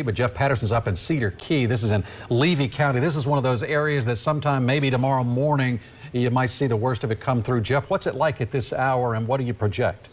But Jeff Patterson's up in Cedar Key. This is in Levy County. This is one of those areas that sometime maybe tomorrow morning you might see the worst of it come through. Jeff, what's it like at this hour and what do you project?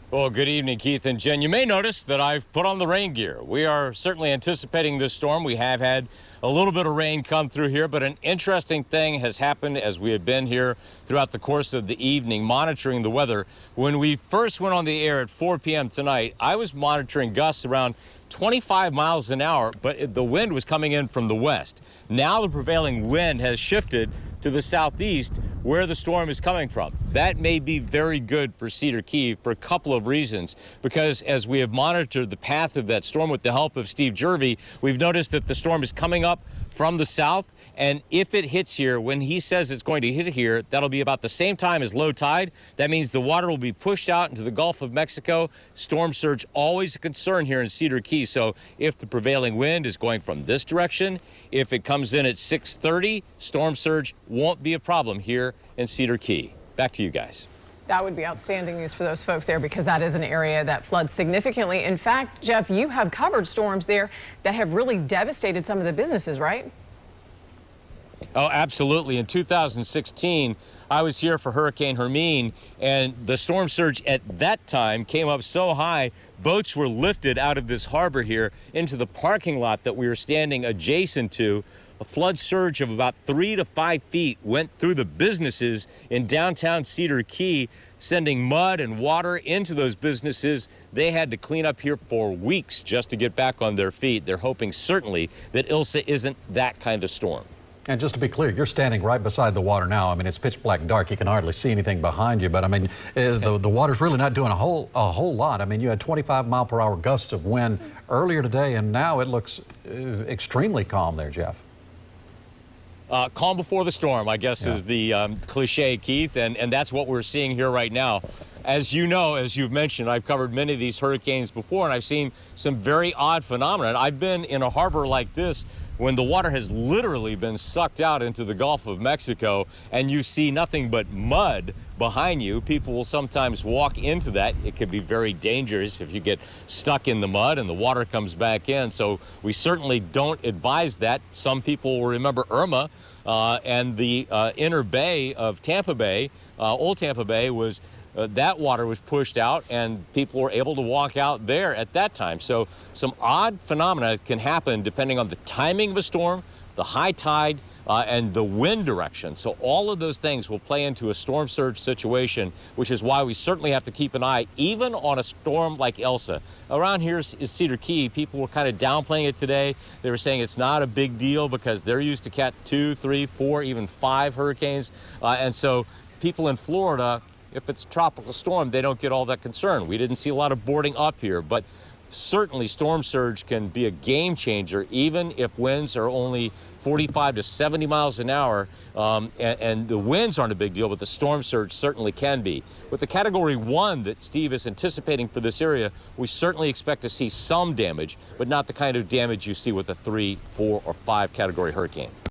Well, good evening, Keith and Jen. You may notice that I've put on the rain gear. We are certainly anticipating this storm. We have had a little bit of rain come through here, but an interesting thing has happened as we have been here throughout the course of the evening monitoring the weather. When we first went on the air at 4 p.m. tonight, I was monitoring gusts around 25 miles an hour, but the wind was coming in from the west. Now the prevailing wind has shifted to the southeast where the storm is coming from. That may be very good for Cedar Key for a couple of reasons, because as we have monitored the path of that storm with the help of Steve Jervey, we've noticed that the storm is coming up from the south. And if it hits here, when he says it's going to hit here, that'll be about the same time as low tide. That means the water will be pushed out into the Gulf of Mexico. Storm surge always a concern here in Cedar Key. So if the prevailing wind is going from this direction, if it comes in at 6:30, storm surge won't be a problem here in Cedar Key. Back to you guys. That would be outstanding news for those folks there, because that is an area that floods significantly. In fact, Jeff, you have covered storms there that have really devastated some of the businesses, right? Oh, absolutely. In 2016, I was here for Hurricane Hermine, and the storm surge at that time came up so high, boats were lifted out of this harbor here into the parking lot that we were standing adjacent to. A flood surge of about 3 to 5 feet went through the businesses in downtown Cedar Key, sending mud and water into those businesses. They had to clean up here for weeks just to get back on their feet. They're hoping certainly that Elsa isn't that kind of storm. And just to be clear, you're standing right beside the water now. I mean, it's pitch black dark. You can hardly see anything behind you. But I mean, the water's really not doing a whole lot. I mean, you had 25-mile-per-hour gusts of wind earlier today, and now it looks extremely calm there, Jeff. Calm before the storm, I guess, is the cliche, Keith, and that's what we're seeing here right now. As you know, as you've mentioned, I've covered many of these hurricanes before, and I've seen some very odd phenomena. I've been in a harbor like this when the water has literally been sucked out into the Gulf of Mexico, and you see nothing but mud behind you. People will sometimes walk into that. It could be very dangerous if you get stuck in the mud and the water comes back in. So we certainly don't advise that. Some people will remember Irma and the inner bay of Tampa Bay, Old Tampa Bay, was that water was pushed out and people were able to walk out there at that time. So some odd phenomena can happen depending on the timing of a storm, the high tide, and the wind direction. So all of those things will play into a storm surge situation, which is why we certainly have to keep an eye, even on a storm like Elsa. Around here is Cedar Key. People were kind of downplaying it today. They were saying it's not a big deal because they're used to catch 2, 3, 4, even 5 hurricanes. And so people in Florida, if it's a tropical storm, they don't get all that concerned. We didn't see a lot of boarding up here, but certainly storm surge can be a game changer, even if winds are only 45 to 70 miles an hour, and the winds aren't a big deal, but the storm surge certainly can be. With the Category 1 that Steve is anticipating for this area, we certainly expect to see some damage, but not the kind of damage you see with a 3, 4, or 5 category hurricane.